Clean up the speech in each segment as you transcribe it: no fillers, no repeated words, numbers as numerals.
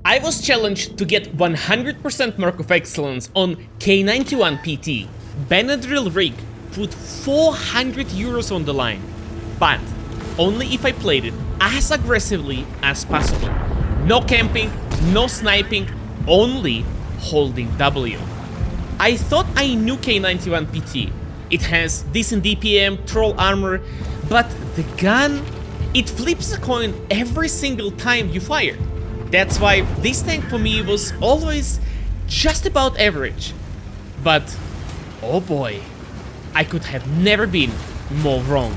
I was challenged to get 100% Mark of Excellence on K91 PT. Benadryl rig put 400 euros on the line, but only if I played it as aggressively as possible. No camping, no sniping, only holding W. I thought I knew K91 PT. It has decent DPM, troll armor, but the gun, it flips a coin every single time you fire. That's why this tank for me was always just about average. But, oh boy, I could have never been more wrong.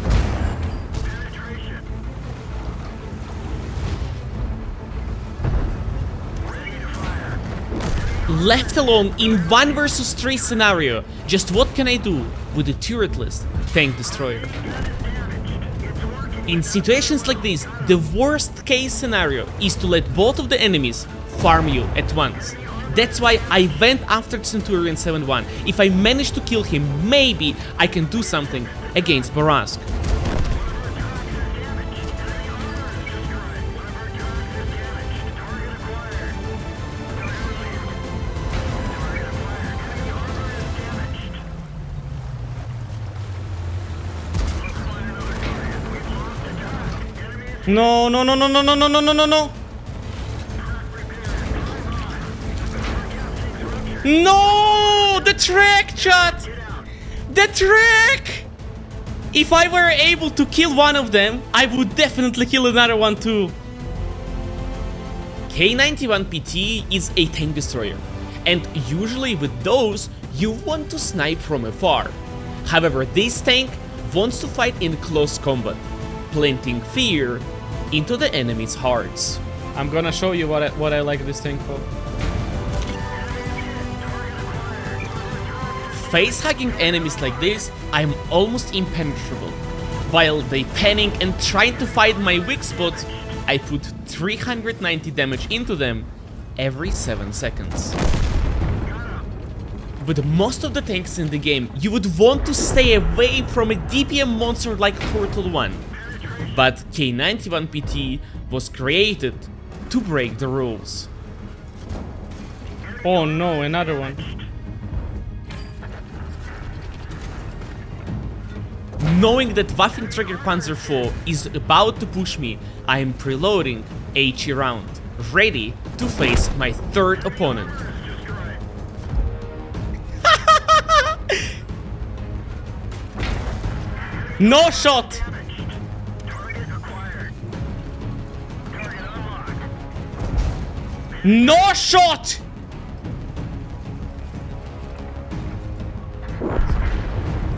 Left alone in 1 versus 3 scenario, just what can I do with a turretless tank destroyer? In situations like this, the worst case scenario is to let both of the enemies farm you at once. That's why I went after Centurion 7-1. If I manage to kill him, maybe I can do something against Barask. No, no, no, no, no, no, no, no, no, no, no. No! The track, chat! The track! If I were able to kill one of them, I would definitely kill another one too. K91 PT is a tank destroyer, and usually with those, you want to snipe from afar. However, this tank wants to fight in close combat, planting fear into the enemy's hearts. I'm gonna show you what I like this thing for. Face-hugging enemies like this, I'm almost impenetrable. While they panic and try to find my weak spot, I put 390 damage into them every 7 seconds. With most of the tanks in the game, you would want to stay away from a DPM monster like Portal 1. But K91 PT was created to break the rules. Oh no, another one. Knowing that Waffenträger Panzer IV is about to push me, I am preloading HE round, ready to face my third opponent. No shot! No shot!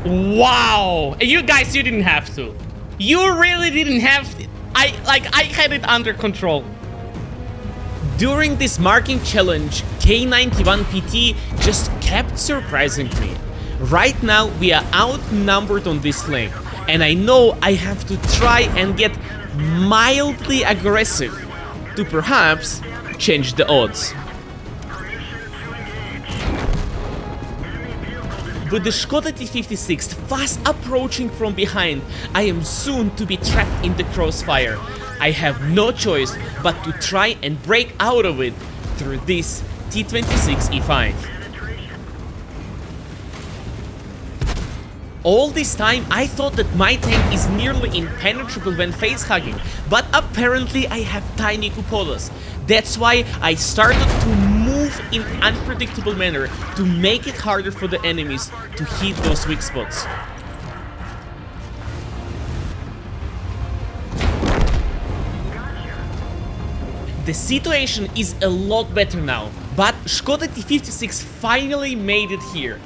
Wow! You guys, you didn't have to. You really didn't have to. I had it under control. During this marking challenge, K91 PT just kept surprising me. Right now, we are outnumbered on this lane, and I know I have to try and get mildly aggressive to perhaps change the odds. With the Skoda T56 fast approaching from behind, I am soon to be trapped in the crossfire. I have no choice but to try and break out of it through this T26 E5. All this time I thought that my tank is nearly impenetrable when face-hugging, but apparently I have tiny cupolas. That's why I started to move in unpredictable manner to make it harder for the enemies to hit those weak spots. The situation is a lot better now, but Skoda T56 finally made it here.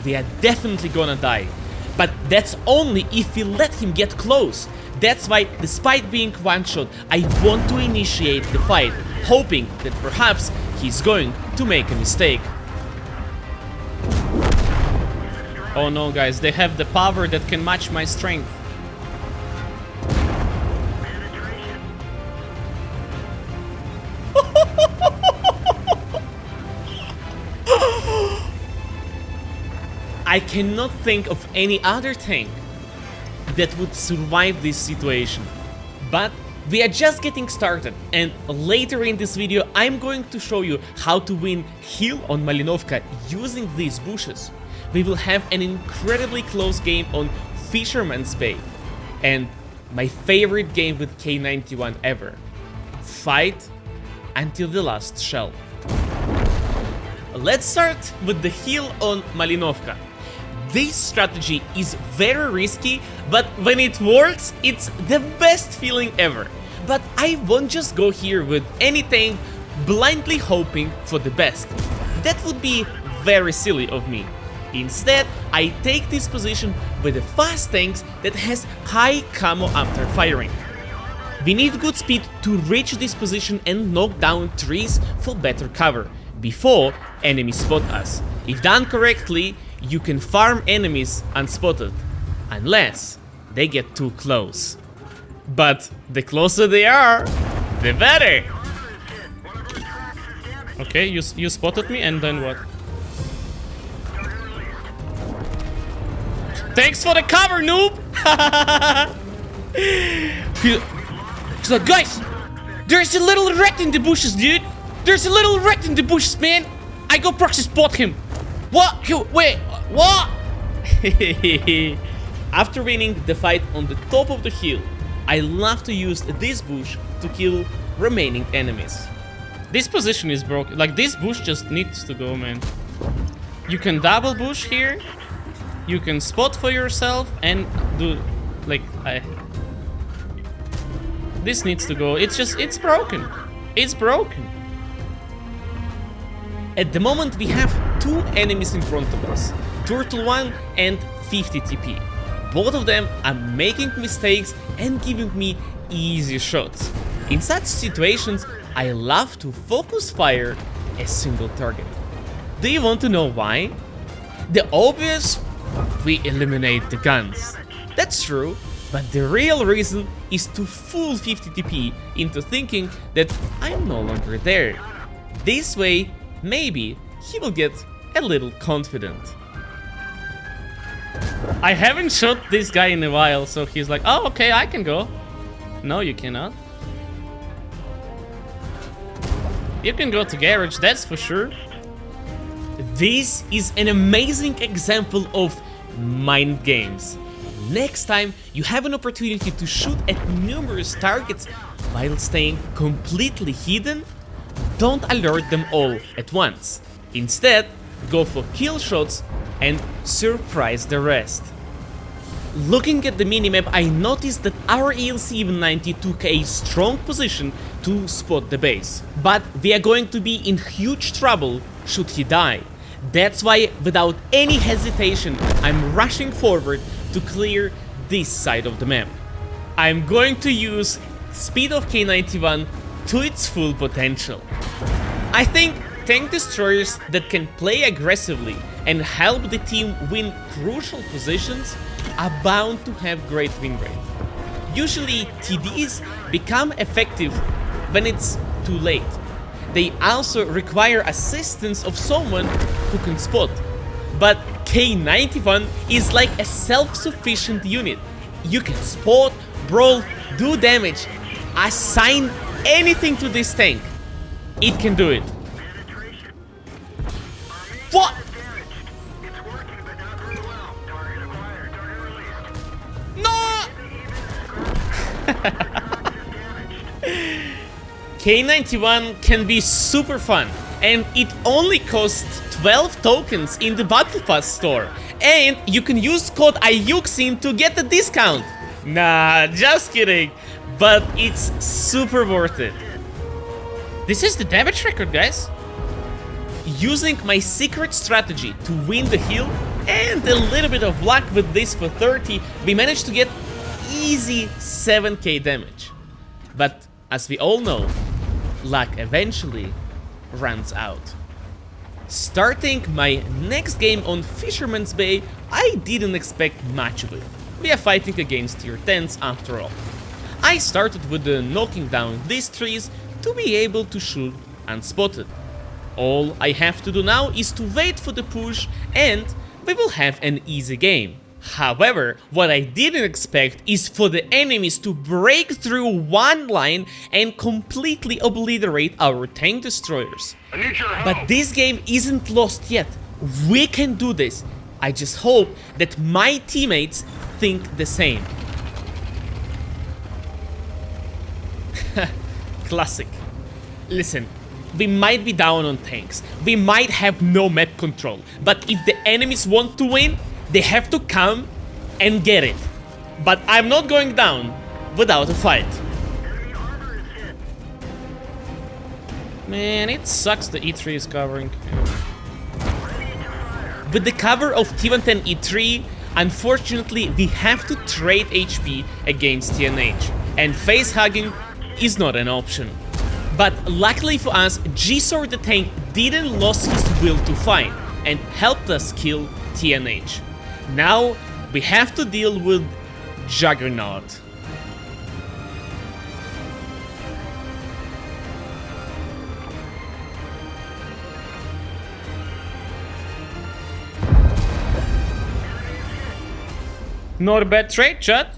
They are definitely gonna die. But that's only if we let him get close. That's why, despite being one-shot, I want to initiate the fight, hoping that perhaps he's going to make a mistake. Oh no, guys, they have the power that can match my strength. I cannot think of any other tank that would survive this situation. But We are just getting started, and later in this video I'm going to show you how to win hill on Malinovka using these bushes. We will have an incredibly close game on Fisherman's Bay, and my favorite game with K91 ever. Fight until the last shell. Let's start with the hill on Malinovka. This strategy is very risky, but when it works, it's the best feeling ever. But I won't just go here with any tank blindly hoping for the best. That would be very silly of me. Instead, I take this position with a fast tank that has high camo after firing. We need good speed to reach this position and knock down trees for better cover before enemies spot us. If done correctly, you can farm enemies unspotted, unless they get too close. But the closer they are, the better. Okay, you spotted me, and then what? Thanks for the cover, noob! He's like, guys, there's a little rat in the bushes, dude. There's a little rat in the bushes, man. I go proxy spot him. What? Wait, what? After winning the fight on the top of the hill, I love to use this bush to kill remaining enemies. This position is broken. Like, this bush just needs to go, man. You can double bush here. You can spot for yourself and do, like, this needs to go. It's broken. It's broken. At the moment we have two enemies in front of us, Turtle 1 and 50 TP. Both of them are making mistakes and giving me easy shots. In such situations, I love to focus fire a single target. Do you want to know why? The obvious, we eliminate the guns. That's true, but the real reason is to fool 50 TP into thinking that I'm no longer there. This way, maybe he will get a little confident. I haven't shot this guy in a while, so he's like, oh, okay, I can go. No, you cannot. You can go to garage, that's for sure. This is an amazing example of mind games. Next time you have an opportunity to shoot at numerous targets while staying completely hidden, don't alert them all at once. Instead, go for kill shots and surprise the rest. Looking at the minimap, I noticed that our ELC-90 took a strong position to spot the base. But we are going to be in huge trouble should he die. That's why, without any hesitation, I'm rushing forward to clear this side of the map. I'm going to use speed of K91 to its full potential. I think tank destroyers that can play aggressively and help the team win crucial positions are bound to have great win rate. Usually TDs become effective when it's too late. They also require assistance of someone who can spot. But K91 is like a self-sufficient unit. You can spot, brawl, do damage, assign anything to this tank. It can do it. What? No! K91 can be super fun, and it only costs 12 tokens in the Battle Pass store, and you can use code iyouxin to get a discount. Nah, just kidding, but it's super worth it. This is the damage record, guys. Using my secret strategy to win the hill and a little bit of luck with this for 30, we managed to get easy 7k damage. But as we all know, luck eventually runs out. Starting my next game on Fisherman's Bay, I didn't expect much of it. We are fighting against tier 10s after all. I started with the knocking down these trees to be able to shoot unspotted. All I have to do now is to wait for the push and we will have an easy game. However, what I didn't expect is for the enemies to break through one line and completely obliterate our tank destroyers. I need your help. But this game isn't lost yet. We can do this. I just hope that my teammates think the same. Classic. Listen, we might be down on tanks. We might have no map control. But if the enemies want to win, they have to come and get it. But I'm not going down without a fight. Enemy armor is hit. Man, it sucks the E3 is covering. Ready to fire. With the cover of T110 E3, unfortunately we have to trade HP against TNH, and face hugging is not an option. But luckily for us, G-Sword the tank didn't lose his will to fight and helped us kill TNH. Now we have to deal with Juggernaut. Not a bad trade, chat.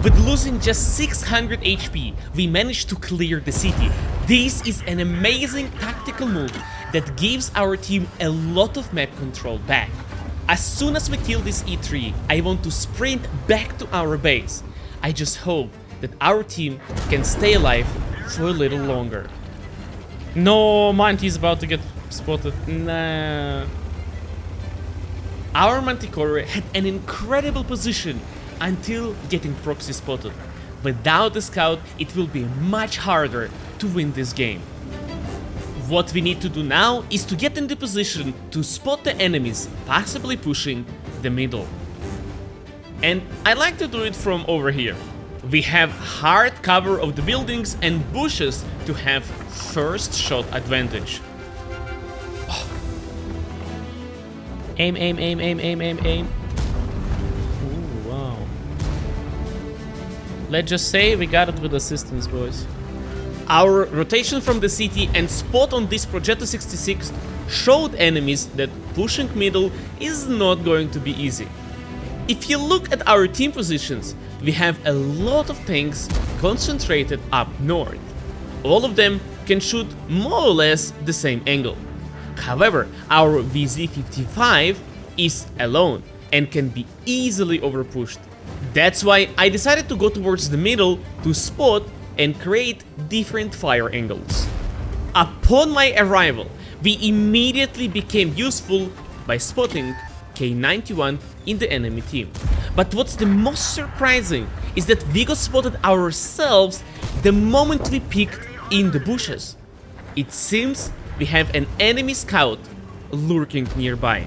With losing just 600 HP, we managed to clear the city. This is an amazing tactical move that gives our team a lot of map control back. As soon as we kill this E3, I want to sprint back to our base. I just hope that our team can stay alive for a little longer. No, Monty's about to get spotted. Nah. Our Manticore had an incredible position until getting proxy spotted. Without the scout, it will be much harder to win this game. What we need to do now is to get in the position to spot the enemies possibly pushing the middle. And I like to do it from over here. We have hard cover of the buildings and bushes to have first shot advantage. Aim, aim, aim, aim, aim, aim, aim. Ooh, wow. Let's just say we got it with assistance, boys. Our rotation from the city and spot on this Progetto 66 showed enemies that pushing middle is not going to be easy. If you look at our team positions, we have a lot of tanks concentrated up north. All of them can shoot more or less the same angle. However, our VZ55 is alone and can be easily overpushed. That's why I decided to go towards the middle to spot and create different fire angles. Upon my arrival, we immediately became useful by spotting K91 in the enemy team. But what's the most surprising is that we got spotted ourselves the moment we peeked in the bushes. It seems we have an enemy scout lurking nearby.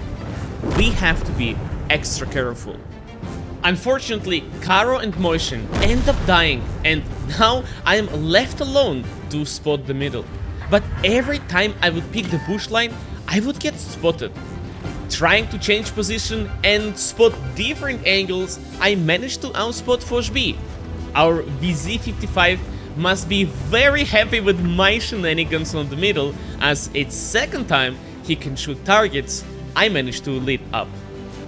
We have to be extra careful. Unfortunately, Karo and Moishin end up dying, and now I am left alone to spot the middle. But every time I would pick the bush line, I would get spotted. Trying to change position and spot different angles, I managed to outspot Foch B. Our VZ55 must be very happy with my shenanigans on the middle, as it's second time he can shoot targets I managed to lead up.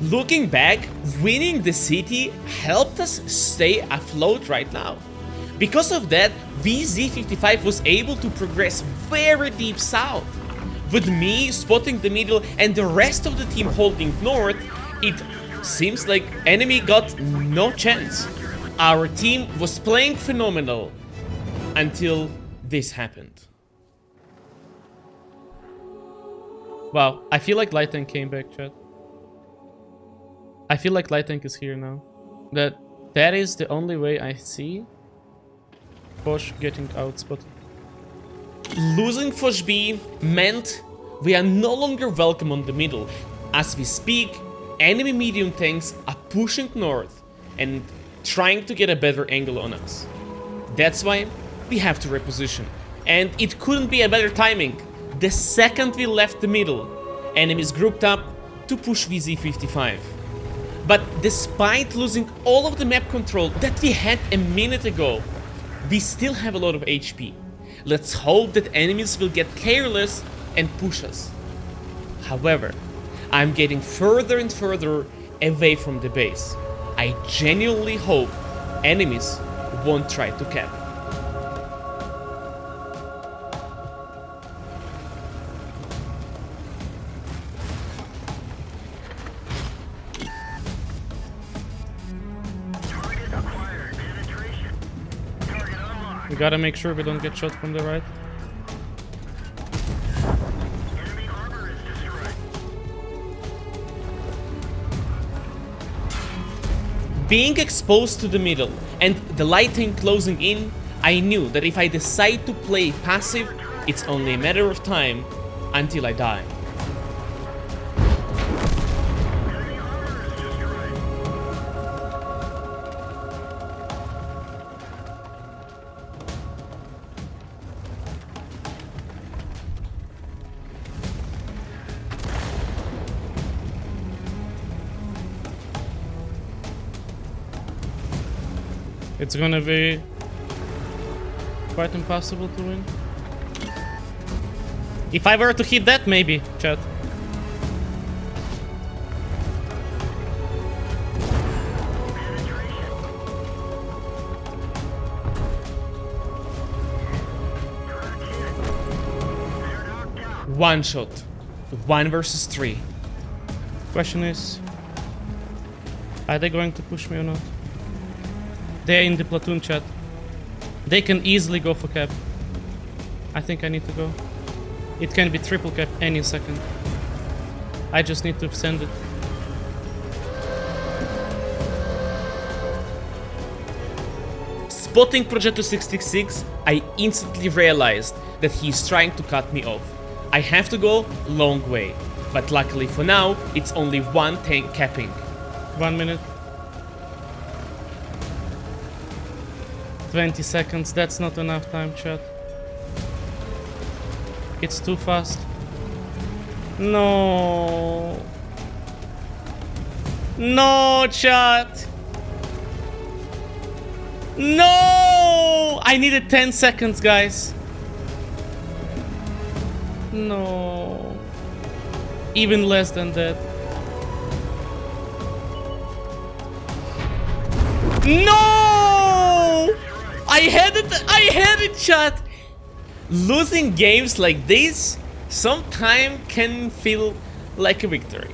Looking back, winning the city helped us stay afloat right now. Because of that, VZ55 was able to progress very deep south. With me spotting the middle and the rest of the team holding north, it seems like enemy got no chance. Our team was playing phenomenal until this happened. Wow, I feel like Light Tank came back, chat. I feel like Light Tank is here now. That is the only way I see Foch getting outspotted. Losing Foch B meant we are no longer welcome on the middle. As we speak, enemy medium tanks are pushing north and trying to get a better angle on us. That's why we have to reposition. And it couldn't be a better timing. The second we left the middle, enemies grouped up to push VZ55. But despite losing all of the map control that we had a minute ago, we still have a lot of HP. Let's hope that enemies will get careless and push us. However, I'm getting further and further away from the base. I genuinely hope enemies won't try to cap. Target acquired. Penetration. Target unlocked. We gotta make sure we don't get shot from the right. Enemy armor is destroyed. Being exposed to the middle and the light tank closing in, I knew that if I decide to play passive, it's only a matter of time until I die. Enemy armor is destroyed. It's gonna be quite impossible to win. If I were to hit that, maybe, chat. One shot. 1 versus 3. Question is, are they going to push me or not? They're in the platoon, chat. They can easily go for cap. I think I need to go. It can be triple cap any second. I just need to send it. Spotting Progetto 66, I instantly realized that he's trying to cut me off. I have to go long way, but luckily for now, it's only one tank capping. 1 minute. 20 seconds, that's not enough time, chat. It's too fast. No. No, chat. No! I needed 10 seconds, guys. No. Even less than that. No! I had it, chat. Losing games like this sometimes can feel like a victory.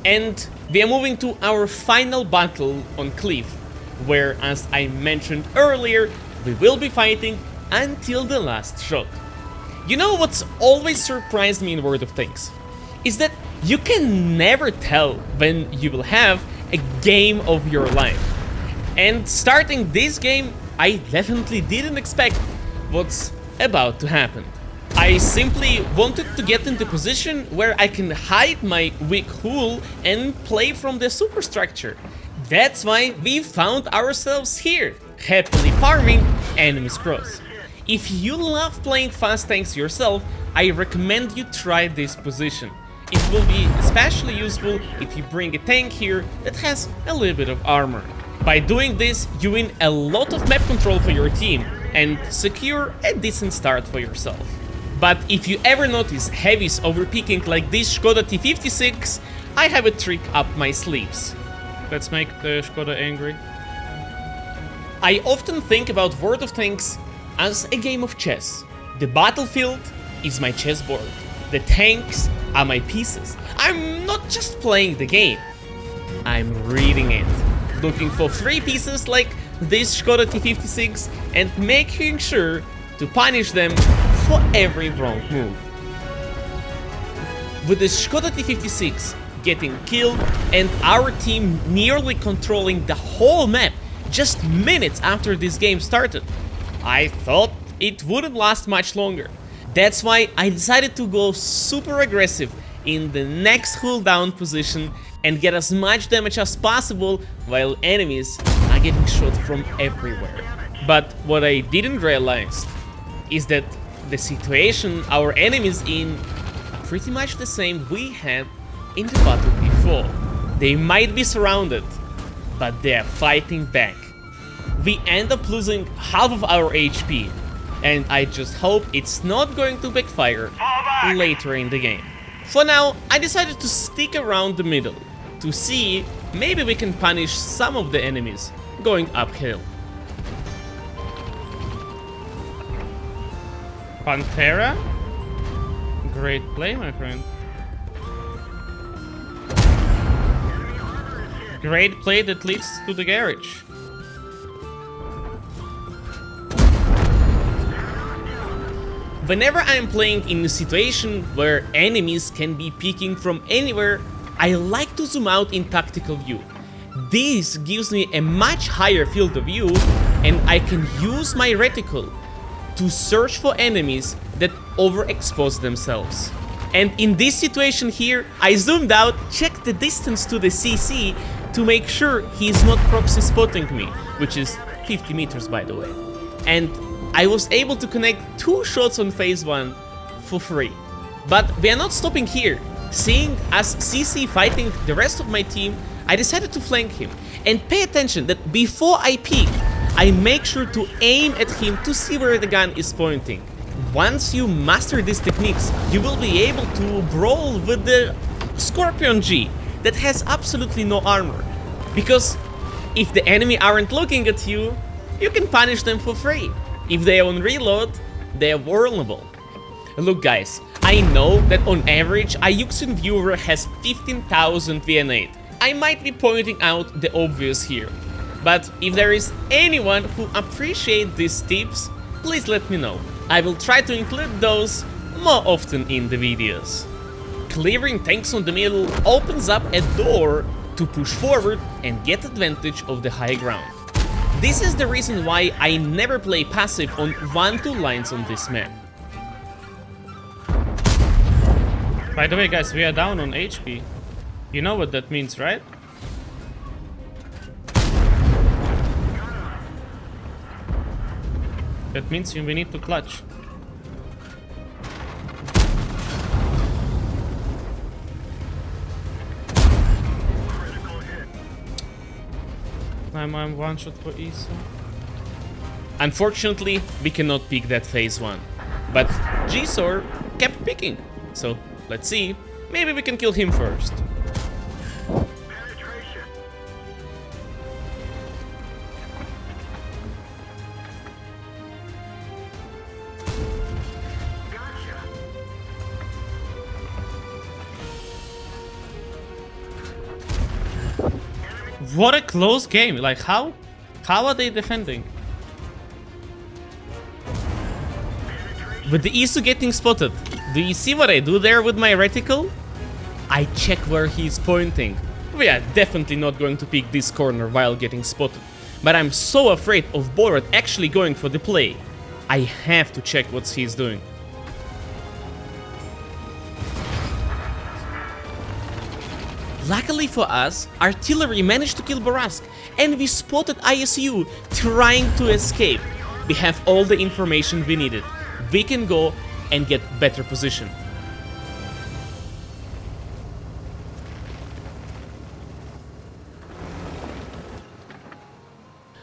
And we are moving to our final battle on Cliff, where, as I mentioned earlier, we will be fighting until the last shot. You know what's always surprised me in World of Tanks? Is that you can never tell when you will have a game of your life. And starting this game, I definitely didn't expect what's about to happen. I simply wanted to get into position where I can hide my weak hull and play from the superstructure. That's why we found ourselves here, happily farming enemies cross. If you love playing fast tanks yourself, I recommend you try this position. It will be especially useful if you bring a tank here that has a little bit of armor. By doing this, you win a lot of map control for your team and secure a decent start for yourself. But if you ever notice heavies overpeaking like this Skoda T56, I have a trick up my sleeves. Let's make the Skoda angry. I often think about World of Tanks as a game of chess. The battlefield is my chessboard. The tanks are my pieces. I'm not just playing the game, I'm reading it. Looking for free pieces like this Skoda T56 and making sure to punish them for every wrong move. With the Skoda T56 getting killed and our team nearly controlling the whole map just minutes after this game started, I thought it wouldn't last much longer. That's why I decided to go super aggressive in the next hull down position and get as much damage as possible while enemies are getting shot from everywhere. But what I didn't realize is that the situation our enemies in are pretty much the same we had in the battle before. They might be surrounded, but they are fighting back. We end up losing half of our HP, and I just hope it's not going to backfire later in the game. For now, I decided to stick around the middle to see maybe we can punish some of the enemies going uphill. Pantera? Great play, my friend. Great play that leads to the garage. Whenever I'm playing in a situation where enemies can be peeking from anywhere, I like to zoom out in tactical view. This gives me a much higher field of view, and I can use my reticle to search for enemies that overexpose themselves. And in this situation here, I zoomed out, checked the distance to the CC to make sure he's not proxy spotting me, which is 50 meters by the way. And I was able to connect 2 shots on phase 1 for free. But we are not stopping here. Seeing us CC fighting the rest of my team, I decided to flank him. And pay attention that before I peek, I make sure to aim at him to see where the gun is pointing. Once you master these techniques, you will be able to brawl with the Scorpion G that has absolutely no armor. Because if the enemy aren't looking at you, you can punish them for free. If they are on reload, they are vulnerable. Look guys, I know that on average iyouxin viewer has 15,000 VN8. I might be pointing out the obvious here. But if there is anyone who appreciates these tips, please let me know. I will try to include those more often in the videos. Clearing tanks on the middle opens up a door to push forward and get advantage of the high ground. This is the reason why I never play passive on 1-2 lines on this map. By the way, guys, we are down on HP. You know what that means, right? That means we need to clutch. I'm one shot for Isa. Unfortunately, we cannot pick that phase 1. But Gsor kept picking. So let's see, maybe we can kill him first. Penetration. Gotcha. What a close game! Like how are they defending? With the Isu getting spotted, do you see what I do there with my reticle? I check where he's pointing. We are definitely not going to pick this corner while getting spotted. But I'm so afraid of Borat actually going for the play. I have to check what he's doing. Luckily for us, artillery managed to kill Borask, and we spotted ISU trying to escape. We have all the information we needed. We can go and get better position.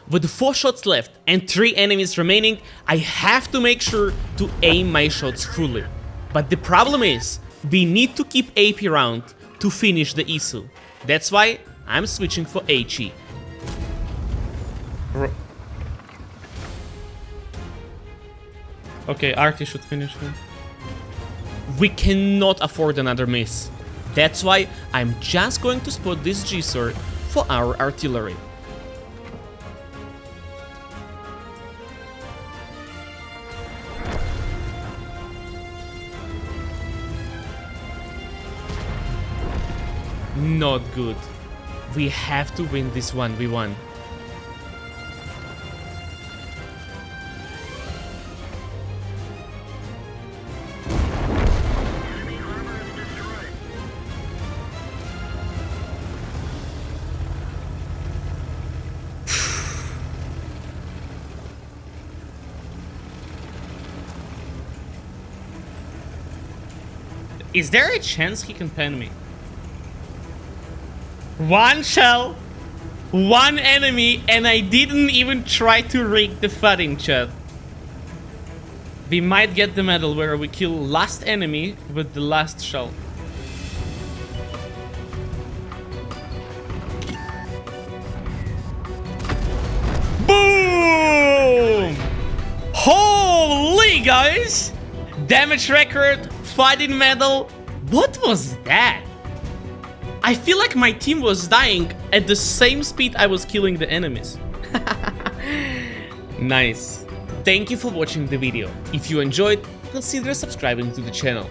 With 4 shots left and 3 enemies remaining, I have to make sure to aim my shots fully. But the problem is, we need to keep AP round to finish the Isu. That's why I'm switching for HE. Okay, Artie should finish him. We cannot afford another miss. That's why I'm just going to spot this Gsor for our artillery. Not good. We have to win this 1v1. Enemy armor is destroyed. Is there a chance he can pen me? 1 shell, 1 enemy, and I didn't even try to rig the fudding, chat. We might get the medal where we kill last enemy with the last shell. GG, guys! Damage record, fighting medal. What was that? I feel like my team was dying at the same speed I was killing the enemies. Nice. Thank you for watching the video. If you enjoyed, consider subscribing to the channel.